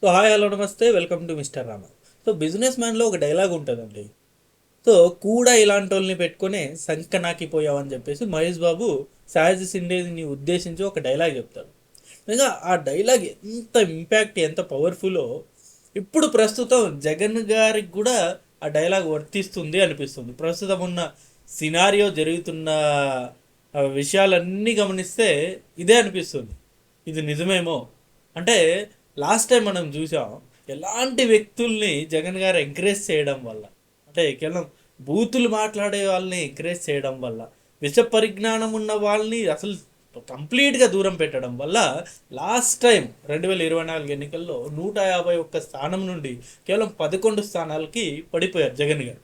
So hi hello నమస్తే welcome to mister Rama. So business మ్యాన్లో ఒక డైలాగ్ ఉంటుందండి. సో కూడా ఇలాంటి వాళ్ళని పెట్టుకొని సంకనాకిపోయావని చెప్పేసి మహేష్ బాబు సాహజ సిండేని ఉద్దేశించి ఒక డైలాగ్ చెప్తాడు. నిజంగా ఆ డైలాగ్ ఎంత ఇంపాక్ట్ ఎంత పవర్ఫుల్లో ఇప్పుడు ప్రస్తుతం జగన్ గారికి కూడా ఆ డైలాగ్ వర్తిస్తుంది అనిపిస్తుంది. ప్రస్తుతం ఉన్న సినారియో జరుగుతున్న విషయాలన్నీ గమనిస్తే ఇదే అనిపిస్తుంది. ఇది నిజమేమో అంటే లాస్ట్ టైం మనం చూసాం ఎలాంటి వ్యక్తుల్ని జగన్ గారు ఎంకరేజ్ చేయడం వల్ల, అంటే కేవలం బూతులు మాట్లాడే వాళ్ళని ఎంకరేజ్ చేయడం వల్ల, విష పరిజ్ఞానం ఉన్న వాళ్ళని అసలు కంప్లీట్గా దూరం పెట్టడం వల్ల లాస్ట్ టైం 2024 ఎన్నికల్లో 151 స్థానం నుండి కేవలం 11 స్థానాలకి పడిపోయారు జగన్ గారు.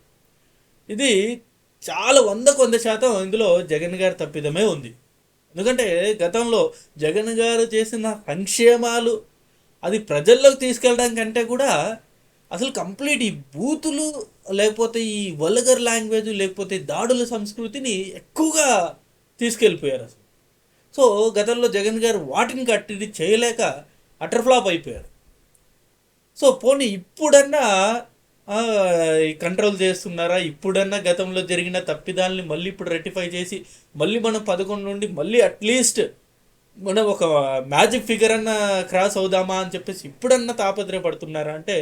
ఇది చాలా 100% ఇందులో జగన్ గారి తప్పిదమే ఉంది. ఎందుకంటే గతంలో జగన్ గారు చేసిన సంక్షేమాలు అది ప్రజల్లోకి తీసుకెళ్ళడం కంటే కూడా అసలు కంప్లీట్ ఈ బూతులు, లేకపోతే ఈ వల్గర్ లాంగ్వేజ్, లేకపోతే దాడుల సంస్కృతిని ఎక్కువగా తీసుకెళ్ళిపోయారు అసలు. సో గతంలో జగన్ గారు వాటిని కట్టి చేయలేక అటర్ఫ్లాప్ అయిపోయారు. సో పోనీ ఇప్పుడన్నా ఆ, ఈ కంట్రోల్ చేస్తున్నారా? ఇప్పుడన్నా గతంలో జరిగిన తప్పిదాలని మళ్ళీ ఇప్పుడు రెక్టిఫై చేసి మళ్ళీ మనం 11 నుండి మళ్ళీ అట్లీస్ట్ మనం ఒక మ్యాజిక్ ఫిగర్ అన్న క్రాస్ అవుదామా అని చెప్పేసి ఇప్పుడన్నా తాపత్రయపడుతున్నారా అంటే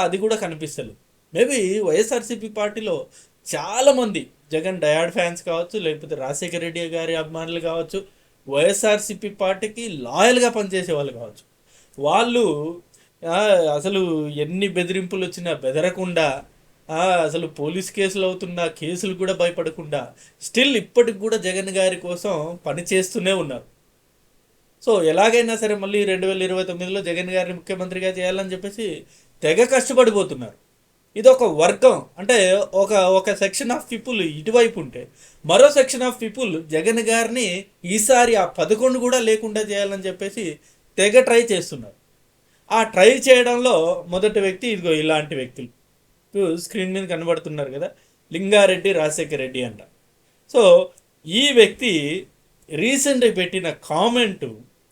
అది కూడా కనిపిస్తలేదు. మేబీ వైఎస్ఆర్సీపీ పార్టీలో చాలామంది జగన్ డయాడ్ ఫ్యాన్స్ కావచ్చు, లేకపోతే రాజశేఖర రెడ్డి గారి అభిమానులు కావచ్చు, వైఎస్ఆర్సీపీ పార్టీకి లాయల్గా పనిచేసే వాళ్ళు కావచ్చు, వాళ్ళు ఆ, అసలు ఎన్ని బెదిరింపులు వచ్చినా బెదరకుండా, అసలు పోలీస్ కేసులు అవుతున్న కేసులు కూడా భయపడకుండా స్టిల్ ఇప్పటికి కూడా జగన్ గారి కోసం పని చేస్తూనే ఉన్నారు. సో ఎలాగైనా సరే మళ్ళీ 2029లో జగన్ గారిని ముఖ్యమంత్రిగా చేయాలని చెప్పేసి తెగ కష్టపడిపోతున్నారు. ఇది ఒక వర్గం, అంటే ఒక ఒక సెక్షన్ ఆఫ్ పీపుల్ ఇటువైపు ఉంటే, మరో సెక్షన్ ఆఫ్ పీపుల్ జగన్ గారిని ఈసారి ఆ 11 కూడా లేకుండా చేయాలని చెప్పేసి తెగ ట్రై చేస్తున్నారు. ఆ ట్రై చేయడంలో మొదటి వ్యక్తి ఇదిగో ఇలాంటి వ్యక్తులు స్క్రీన్ మీద కనబడుతున్నారు కదా, లింగారెడ్డి, రాజశేఖర రెడ్డి అంట. సో ఈ వ్యక్తి రీసెంట్గా పెట్టిన కామెంటు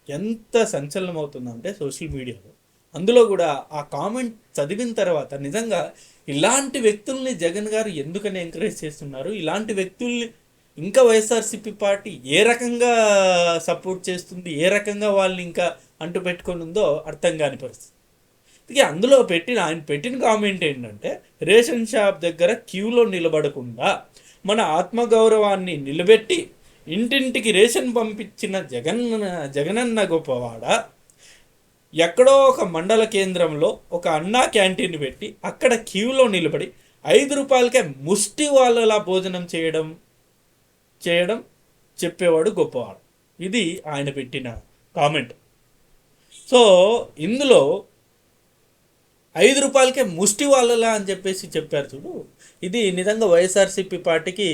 ఎంత సంచలనం అవుతుందంటే సోషల్ మీడియాలో, అందులో కూడా ఆ కామెంట్ చదివిన తర్వాత నిజంగా ఇలాంటి వ్యక్తుల్ని జగన్ గారు ఎందుకని ఎంకరేజ్ చేస్తున్నారు, ఇలాంటి వ్యక్తుల్ని ఇంకా వైఎస్ఆర్సీపీ పార్టీ ఏ రకంగా సపోర్ట్ చేస్తుంది, ఏ రకంగా వాళ్ళని ఇంకా అంటు పెట్టుకొని ఉందో అర్థం కాని పరిస్థితి. ఇక అందులో ఆయన పెట్టిన కామెంట్ ఏంటంటే, రేషన్ షాప్ దగ్గర క్యూలో నిలబడకుండా మన ఆత్మగౌరవాన్ని నిలబెట్టి ఇంటింటికి రేషన్ పంపించిన జగనన్న గొప్పవాడ, ఎక్కడో ఒక మండల కేంద్రంలో ఒక అన్నా క్యాంటీన్ పెట్టి అక్కడ క్యూలో నిలబడి 5 రూపాయలకే ముష్టి వాళ్ళలా భోజనం చేయడం చేయడం చెప్పేవాడు గొప్పవాడు. ఇది ఆయన పెట్టిన కామెంట్. సో ఇందులో 5 రూపాయలకే ముష్టి వాళ్ళలా అని చెప్పేసి చెప్పారు చూడు, ఇది నిజంగా వైఎస్ఆర్సీపీ పార్టీకి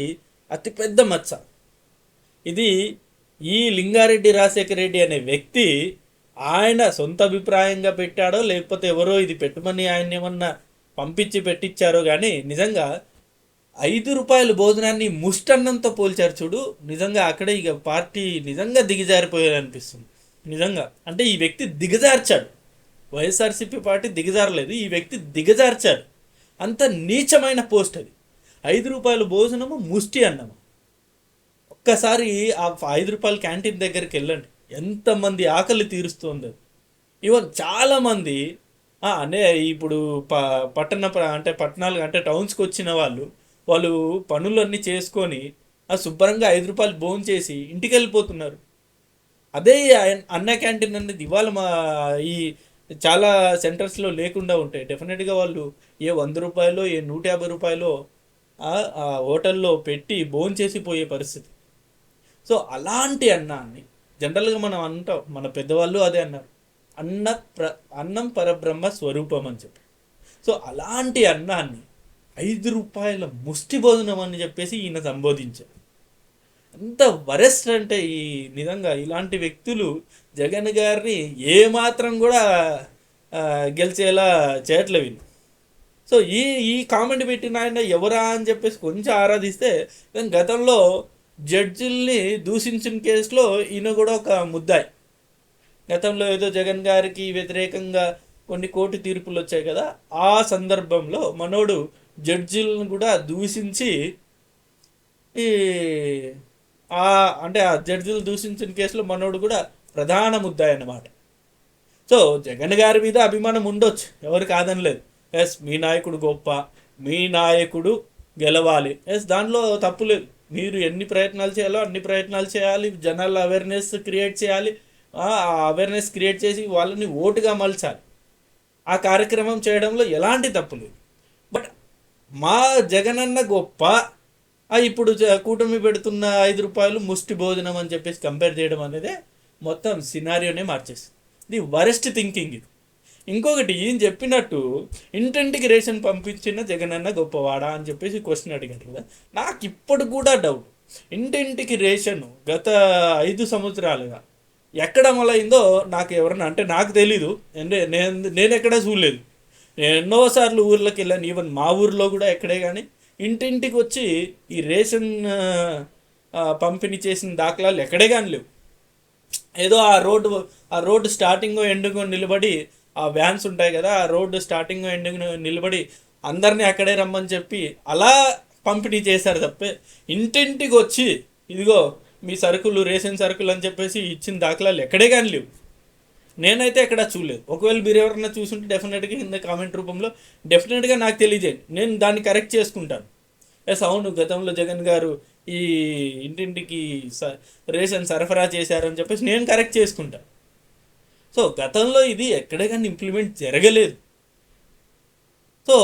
అతిపెద్ద మచ్చ. ఇది ఈ లింగారెడ్డి రాజశేఖర రెడ్డి అనే వ్యక్తి ఆయన సొంత అభిప్రాయంగా పెట్టాడో, లేకపోతే ఎవరో ఇది పెట్టమని ఆయన ఏమన్నా పంపించి పెట్టించారో కానీ నిజంగా 5 రూపాయల భోజనాన్ని ముష్టన్నంతో పోల్చారు చూడు, నిజంగా అక్కడే ఇక పార్టీ నిజంగా దిగజారిపోయారనిపిస్తుంది. నిజంగా అంటే ఈ వ్యక్తి దిగజార్చాడు, వైఎస్ఆర్సీపీ పార్టీ దిగజారలేదు, ఈ వ్యక్తి దిగజార్చాడు. అంత నీచమైన పోస్ట్ అది. 5 రూపాయల భోజనము ముష్టి అన్నము. ఒక్కసారి ఆ 5 రూపాయల క్యాంటీన్ దగ్గరికి వెళ్ళండి, ఎంతమంది ఆకలి తీరుస్తుంది. ఈవెన్ చాలామంది అంటే ఇప్పుడు అంటే పట్టణాలు అంటే టౌన్స్కి వచ్చిన వాళ్ళు పనులన్నీ చేసుకొని శుభ్రంగా 5 రూపాయలు భోజనం చేసి ఇంటికి వెళ్ళిపోతున్నారు. అదే అన్న క్యాంటీన్ అనేది ఇవాళ ఈ చాలా సెంటర్స్లో లేకుండా ఉంటాయి. డెఫినెట్గా వాళ్ళు ఏ 100 రూపాయలు ఏ 150 రూపాయలు ఆ హోటల్లో పెట్టి భోజనం చేసి పోయే పరిస్థితి. సో అలాంటి అన్నాన్ని జనరల్గా మనం అంటాం, మన పెద్దవాళ్ళు అదే అన్నారు, అన్నం పరబ్రహ్మ స్వరూపం అని చెప్పి. సో అలాంటి అన్నాన్ని 5 రూపాయల ముష్టి భోజనం అని చెప్పేసి ఈయన సంబోధించారు. ఎంత వరెస్ట్ అంటే ఈ నిజంగా ఇలాంటి వ్యక్తులు జగన్ గారిని ఏమాత్రం కూడా గెలిచేలా చేయట్లేదు వీళ్ళు. సో ఈ కామెంట్ పెట్టిన ఆయన ఎవరా అని చెప్పేసి కొంచెం ఆరాధిస్తే, గతంలో జడ్జిల్ని దూషించిన కేసులో ఈయన కూడా ఒక ముద్దాయి. గతంలో ఏదో జగన్ గారికి వ్యతిరేకంగా కొన్ని కోర్టు తీర్పులు వచ్చాయి కదా, ఆ సందర్భంలో మనోడు జడ్జిలను కూడా దూషించి ఈ ఆ అంటే ఆ జడ్జిలు దూషించిన కేసులో మనోడు కూడా ప్రధాన ముద్దాయి అన్నమాట. సో జగన్ గారి మీద అభిమానం ఉండొచ్చు, ఎవరు కాదనలేదు. ఎస్, మీ నాయకుడు గొప్ప, మీ నాయకుడు గెలవాలి, ఎస్, దానిలో తప్పు లేదు. మీరు ఎన్ని ప్రయత్నాలు చేయాలో అన్ని ప్రయత్నాలు చేయాలి, జనాల అవేర్నెస్ క్రియేట్ చేయాలి. ఆ అవేర్నెస్ క్రియేట్ చేసి వాళ్ళని ఓటుగా మలచాలి. ఆ కార్యక్రమం చేయడంలో ఎలాంటి తప్పు లేదు. బట్ మా జగనన్న గొప్ప, ఇప్పుడు కూటమి పెడుతున్న 5 రూపాయలు ముష్టి భోజనం అని చెప్పేసి కంపేర్ చేయడం అనేది మొత్తం సినారియోనే మార్చేసింది. ఇది వరెస్ట్ థింకింగ్ ఇది. ఇంకొకటి ఈయన చెప్పినట్టు ఇంటింటికి రేషన్ పంపించిన జగనన్న గొప్పవాడా అని చెప్పేసి క్వశ్చన్ అడిగారు కదా, నాకు ఇప్పుడు కూడా డౌట్. ఇంటింటికి రేషన్ గత 5 సంవత్సరాలుగా ఎక్కడ మొదలైందో నాకు ఎవరన్నా అంటే నాకు తెలీదు, నేను ఎక్కడా చూడలేదు. నేను ఎన్నోసార్లు ఊర్లోకి వెళ్ళాను, ఈవెన్ మా ఊర్లో కూడా ఎక్కడే కానీ ఇంటింటికి వచ్చి ఈ రేషన్ పంపిణీ చేసిన దాఖలాలు ఎక్కడే కానీ లేవు. ఏదో ఆ రోడ్డు స్టార్టింగ్ ఎండింగ్ నిలబడి, ఆ వ్యాన్స్ ఉంటాయి కదా, ఆ రోడ్డు స్టార్టింగ్ ఎండింగ్ నిలబడి అందరినీ అక్కడే రమ్మని చెప్పి అలా పంపిణీ చేశారు తప్పే ఇంటింటికి వచ్చి ఇదిగో మీ సరుకులు రేషన్ సరుకులు అని చెప్పేసి ఇచ్చిన దాఖలాలు ఎక్కడే కానీ లేవు. నేనైతే ఎక్కడ చూడలేదు. ఒకవేళ మీరు ఎవరైనా చూసుంటే డెఫినెట్గా కింద కామెంట్ రూపంలో డెఫినెట్గా నాకు తెలియజేయండి, నేను దాన్ని కరెక్ట్ చేసుకుంటాను. ఎస్, అవును, గతంలో జగన్ గారు ఈ ఇంటింటికి రేషన్ సరఫరా చేశారని చెప్పేసి నేను కరెక్ట్ చేసుకుంటాను. సో గతంలో ఇది ఎక్కడే కానీ ఇంప్లిమెంట్ జరగలేదు. సో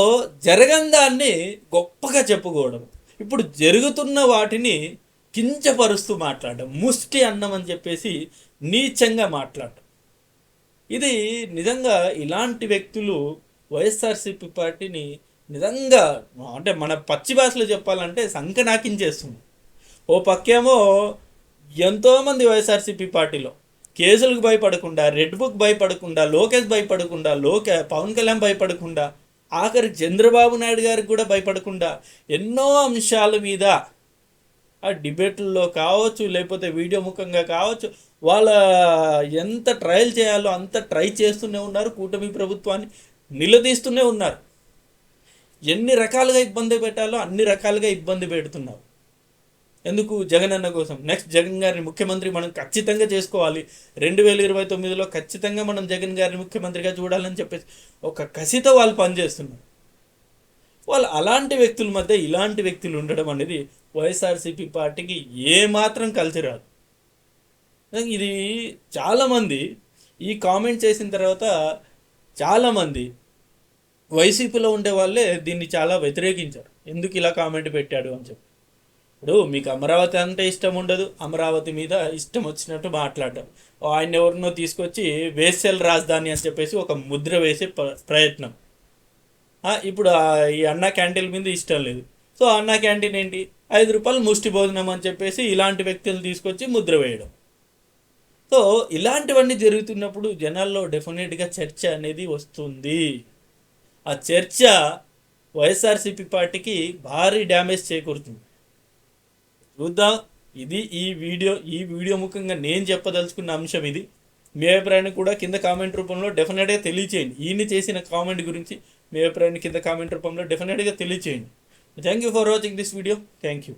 జరగని దాన్ని గొప్పగా చెప్పుకోవడం, ఇప్పుడు జరుగుతున్న వాటిని కించపరుస్తూ మాట్లాడడం, ముష్టి అన్నం అని చెప్పేసి నీచంగా మాట్లాడటం, ఇది నిజంగా ఇలాంటి వ్యక్తులు వైఎస్ఆర్సీపీ పార్టీని నిజంగా అంటే మన పచ్చి భాషలో చెప్పాలంటే సంకనాకించేస్తుంది. ఓ పక్కేమో ఎంతోమంది వైఎస్ఆర్సీపీ పార్టీలో కేసులకు భయపడకుండా, రెడ్ బుక్ భయపడకుండా, లోకేష్ భయపడకుండా, పవన్ కళ్యాణ్ భయపడకుండా, ఆఖరి చంద్రబాబు నాయుడు గారికి కూడా భయపడకుండా ఎన్నో అంశాల మీద ఆ డిబేట్లలో కావచ్చు, లేకపోతే వీడియో ముఖంగా కావచ్చు, వాళ్ళ ఎంత ట్రయల్ చేయాలో అంత ట్రై చేస్తూనే ఉన్నారు. కూటమి ప్రభుత్వాన్ని నిలదీస్తూనే ఉన్నారు. ఎన్ని రకాలుగా ఇబ్బంది పెట్టాలో అన్ని రకాలుగా ఇబ్బంది పెడుతున్నారు. ఎందుకు? జగన్ అన్న కోసం. నెక్స్ట్ జగన్ గారిని ముఖ్యమంత్రి మనం ఖచ్చితంగా చేసుకోవాలి, 2029లో ఖచ్చితంగా మనం జగన్ గారిని ముఖ్యమంత్రిగా చూడాలని చెప్పేసి ఒక కసితో వాళ్ళు పనిచేస్తున్నారు. వాళ్ళు అలాంటి వ్యక్తుల మధ్య ఇలాంటి వ్యక్తులు ఉండడం అనేది వైఎస్ఆర్సీపీ పార్టీకి ఏమాత్రం కలిసి రాదు. ఇది చాలామంది ఈ కామెంట్ చేసిన తర్వాత చాలామంది వైసీపీలో ఉండే వాళ్ళే దీన్ని చాలా వ్యతిరేకించారు. ఎందుకు ఇలా కామెంట్ పెట్టాడు అని చెప్పి. ఇప్పుడు మీకు అమరావతి అంటే ఇష్టం ఉండదు, అమరావతి మీద ఇష్టం వచ్చినట్టు మాట్లాడటం, ఆయన ఎవరినో తీసుకొచ్చి వేసెల్ రాజధాని అని చెప్పేసి ఒక ముద్ర వేసే ప్రయత్నం. ఇప్పుడు ఈ అన్నా క్యాంటీన్ మీద ఇష్టం లేదు, సో అన్నా క్యాంటీన్ ఏంటి 5 రూపాయలు ముష్టి భోజనం అని చెప్పేసి ఇలాంటి వ్యక్తులు తీసుకొచ్చి ముద్ర వేయడం. సో ఇలాంటివన్నీ జరుగుతున్నప్పుడు జనాల్లో డెఫినెట్గా చర్చ అనేది వస్తుంది. ఆ చర్చ వైఎస్ఆర్సీపీ పార్టీకి భారీ డ్యామేజ్ చేకూరుతుంది. చూద్దాం. ఇది ఈ వీడియో ముఖంగా నేను చెప్పదలుచుకున్న అంశం ఇది. మీ అభిప్రాయాన్ని కూడా కింద కామెంట్ రూపంలో డెఫినెట్గా తెలియచేయండి. ఈయన చేసిన కామెంట్ గురించి మీ అభిప్రాయాన్ని కింద కామెంట్ రూపంలో డెఫినెట్గా తెలియచేయండి. Thank you for watching this video. Thank you.